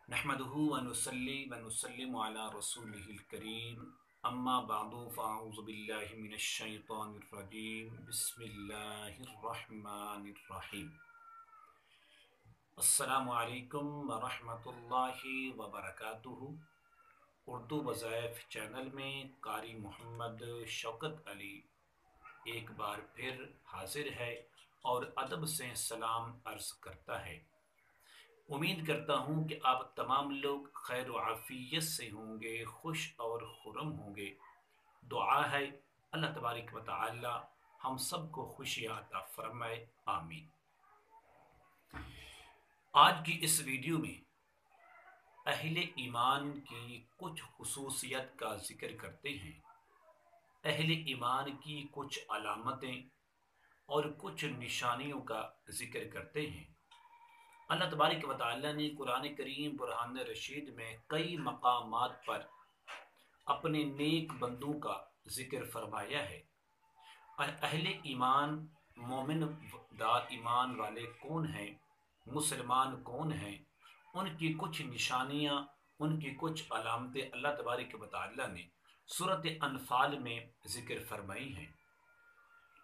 नहमदुहु व नुसल्ली व नुसल्लिमु अला रसूलिहिल करीम अम्मा बअदु फ़अऊज़ु बिल्लाहि मिनश शैतानिर रजीम बिस्मिल्लाहिर रहमानिर रहीम। अस्सलामु अलैकुम व रहमतुल्लाहि व बरकातुहू। उर्दू वज़ाइफ चैनल में कारी मोहम्मद शौकत अली एक बार फिर हाजिर है और अदब से सलाम अर्ज़ करता है। उम्मीद करता हूँ कि आप तमाम लोग खैर व आफियत से होंगे, खुश और खुरम होंगे। दुआ है अल्लाह तबारक व तआला हम सबको खुशियाँ अता फरमाए, आमीन। आज की इस वीडियो में अहले ईमान की कुछ खुसूसियत का जिक्र करते हैं। अहले ईमान की कुछ अलामतें और कुछ निशानियों का जिक्र करते हैं। अल्लाह तबारक व तआला ने कुरान करीम बुरहान रशीद में कई मकामात पर अपने नेक बंदों का जिक्र फरमाया है। अहले ईमान मोमिन दार ईमान वाले कौन हैं, मुसलमान कौन हैं, उनकी कुछ निशानियाँ, उनकी कुछ अलामतें अल्लाह तबारक व तआला ने सूरत अनफाल में जिक्र फरमाई हैं।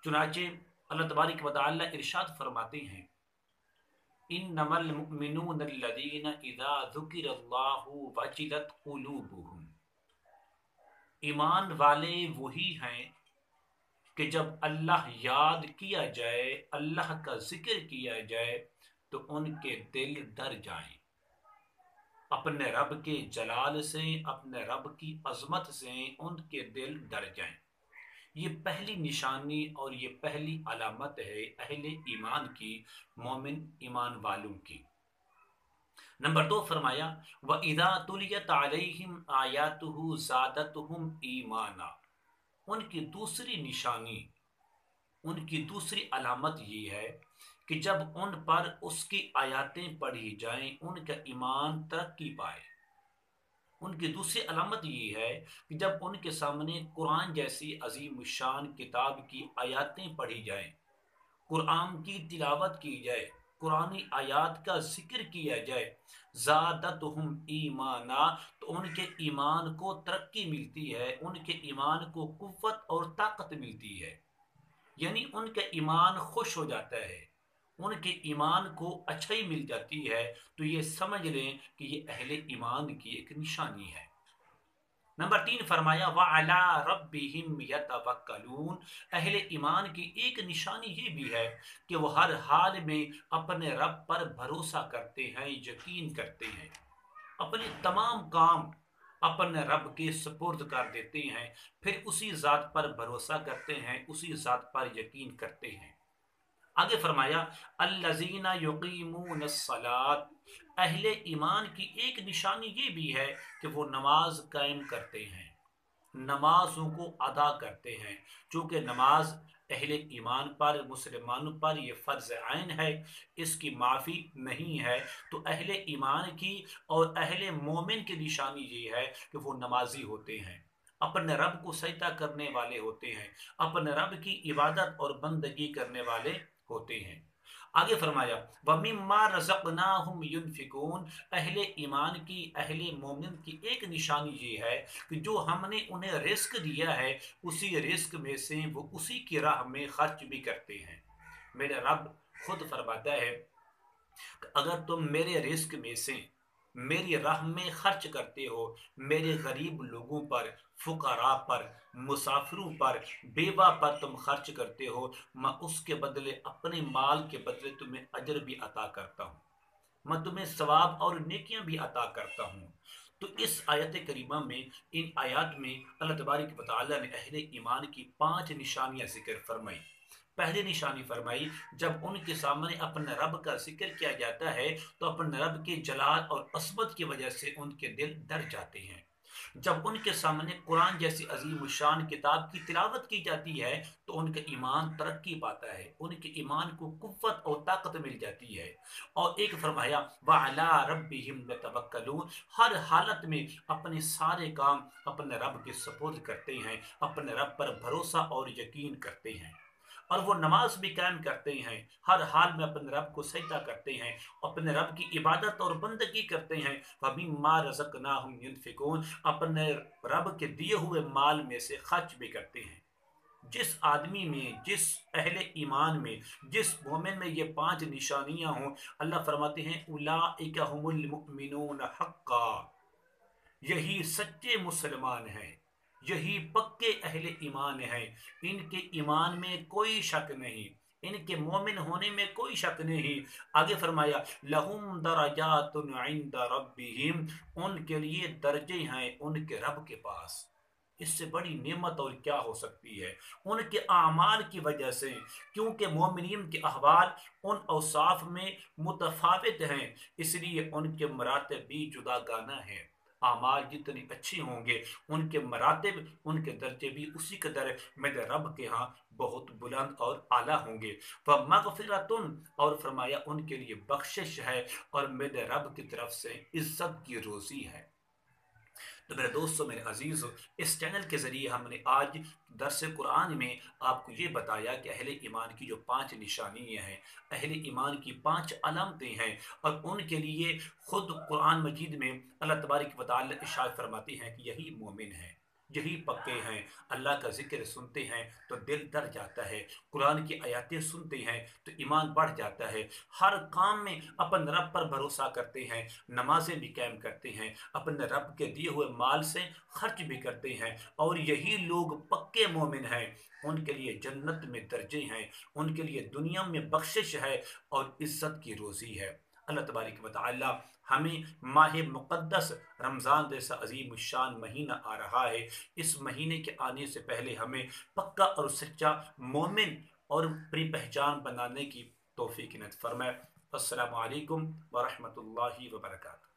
चुनाचे अल्लाह तबारक व तआला इरशाद फरमाते हैं, इन्नमल मुमिनून अल्लज़ीना इज़ा ज़ुकिरल्लाहु वजिलत क़ुलूबुहुम। ईमान वाले वही हैं कि जब अल्लाह याद किया जाए, अल्लाह का जिक्र किया जाए तो उनके दिल डर जाएं। अपने रब के जलाल से, अपने रब की अजमत से उनके दिल डर जाएं। ये पहली निशानी और ये पहली अलामत है अहले ईमान की, मोमिन ईमान वालों की। नंबर 2 फरमाया, व इज़ा तुलियत अलैहिम आयातुहु ज़ादतहुम ईमाना। उनकी दूसरी निशानी, उनकी दूसरी अलामत ये है कि जब उन पर उसकी आयातें पढ़ी जाएं, उनका ईमान तरक्की पाए। उनकी दूसरी अलामत ये है कि जब उनके सामने कुरान जैसी अजीम शान किताब की आयातें पढ़ी जाएं, कुरान की तिलावत की जाए, कुरानी आयात का जिक्र किया जाए, ज़ादतहुम ईमाना, तो उनके ईमान को तरक्की मिलती है, उनके ईमान को कुव्वत और ताकत मिलती है। यानी उनका ईमान खुश हो जाता है, उनके ईमान को अच्छाई मिल जाती है। तो ये समझ लें कि ये अहले ईमान की एक निशानी है। नंबर 3 फरमाया, व अला रब्बिहिम यतवक्कलून। अहले ईमान की एक निशानी ये भी है कि वो हर हाल में अपने रब पर भरोसा करते हैं, यकीन करते हैं, अपने तमाम काम अपने रब के सुपुर्द कर देते हैं, फिर उसी ज़ात पर भरोसा करते हैं, उसी ज़ात पर यकीन करते हैं। आगे फरमाया, अल्लज़ीना युक़ीमूनस्सलात। अहले ईमान की एक निशानी ये भी है कि वो नमाज कायम करते हैं, नमाजों को अदा करते हैं। चूँकि नमाज अहले ईमान पर, मुसलमानों पर ये फ़र्ज़ आइन है, इसकी माफ़ी नहीं है। तो अहले ईमान की और अहले मोमिन की निशानी ये है कि वो नमाजी होते हैं, अपने रब को सजदा करने वाले होते हैं, अपने रब की इबादत और बंदगी करने वाले होते हैं। आगे फरमाया, वमिम्मा रज़क़नाहुम युनफिकून। अहले ईमान की, अहले मोमिन की एक निशानी ये है कि जो हमने उन्हें रिस्क दिया है, उसी रिस्क में से वो उसी की राह में खर्च भी करते हैं। मेरा रब खुद फरमाता है कि अगर तुम मेरे रिस्क में से मेरी राह में खर्च करते हो, मेरे गरीब लोगों पर, फुकरा पर, मुसाफिरों पर, बेवा पर तुम खर्च करते हो, मैं उसके बदले, अपने माल के बदले तुम्हें अजर भी अता करता हूँ, मैं तुम्हें सवाब और नेकियां भी अता करता हूँ। तो इस आयत करीमा में, इन आयात में अल्लाह तबारक व तआला ने अहले ईमान की 5 निशानियां जिक्र फरमाई। पहली निशानी फरमाई, जब उनके सामने अपने रब का जिक्र किया जाता है तो अपने रब के जलाल और असमत की वजह से उनके दिल डर जाते हैं। जब उनके सामने कुरान जैसी अजीम शान किताब की तिलावत की जाती है तो उनका ईमान तरक्की पाता है, उनके ईमान को कुव्वत और ताकत मिल जाती है। और एक फरमाया, व अला रब्बिहिम यतवक्कलून। हर हालत में अपने सारे काम अपने रब के सुपुर्द करते हैं, अपने रब पर भरोसा और यकीन करते हैं। اور وہ نماز بھی قائم کرتے ہیں، ہر حال میں اپنے رب کو سجدہ کرتے ہیں، اپنے رب کی عبادت اور بندگی کرتے ہیں، وَمِمَّا رَزَقْنَاهُمْ يُنْفِقُونَ، اپنے رب کے دیے ہوئے مال میں سے خرچ بھی کرتے ہیں۔ جس آدمی میں، جس اہل ایمان میں، جس مومن میں یہ 5 نشانیاں ہوں، اللہ فرماتے ہیں اولئک هم المؤمنون حقا، یہی سچے مسلمان ہیں، یہی پکے اہل ایمان ہیں، ان کے ایمان میں کوئی شک نہیں، ان کے مومن ہونے میں کوئی شک نہیں۔ آگے فرمایا لہم درجات عند ربہم، ان کے لیے درجے ہیں ان کے رب کے پاس۔ اس سے بڑی نعمت اور کیا ہو سکتی ہے؟ ان کے اعمال کی وجہ سے، کیونکہ مومنین کے احوال ان اوصاف میں متفاوت ہیں، اس لیے ان کے مراتب بھی جدا گانا ہیں۔ اعمال جتنی اچھی ہوں گے، ان کے مراتب، ان کے درجے بھی اسی قدر میرے رب کے ہاں بہت بلند اور اعلیٰ ہوں گے۔ فَمَغْفِرَةٌ، اور فرمایا ان کے لیے بخشش ہے اور میرے رب کی طرف سے عزت کی روزی ہے۔ تو میرے دوستو، میرے عزیزو، اس چینل کے ذریعے ہم نے آج درس قرآن میں آپ کو یہ بتایا کہ اہل ایمان کی جو 5 نشانیاں ہیں، اہل ایمان کی 5 علامتیں ہیں، اور ان کے لیے خود قرآن مجید میں اللہ تبارک و تعالی ارشاد فرماتے ہیں کہ یہی مومن ہیں، یہی پکے ہیں، اللہ کا ذکر سنتے ہیں تو دل ڈر جاتا ہے، قرآن کی آیاتیں سنتے ہیں تو ایمان بڑھ جاتا ہے، ہر کام میں اپنے رب پر بھروسہ کرتے ہیں، نمازیں بھی قائم کرتے ہیں، اپنے رب کے دیے ہوئے مال سے خرچ بھی کرتے ہیں، اور یہی لوگ پکے مومن ہیں۔ ان کے لیے جنت میں درجے ہیں، ان کے لیے دنیا میں بخشش ہے اور عزت کی روزی ہے۔ اللہ تبارک و تعالی ہمیں ماہ مقدس رمضان جیسا عظیم الشان مہینہ آ رہا ہے، اس مہینے کے آنے سے پہلے ہمیں پکا اور سچا مومن اور اپنی پہچان بنانے کی توفیق عنایت فرمائے۔ السلام علیکم ورحمۃ اللہ وبرکاتہ۔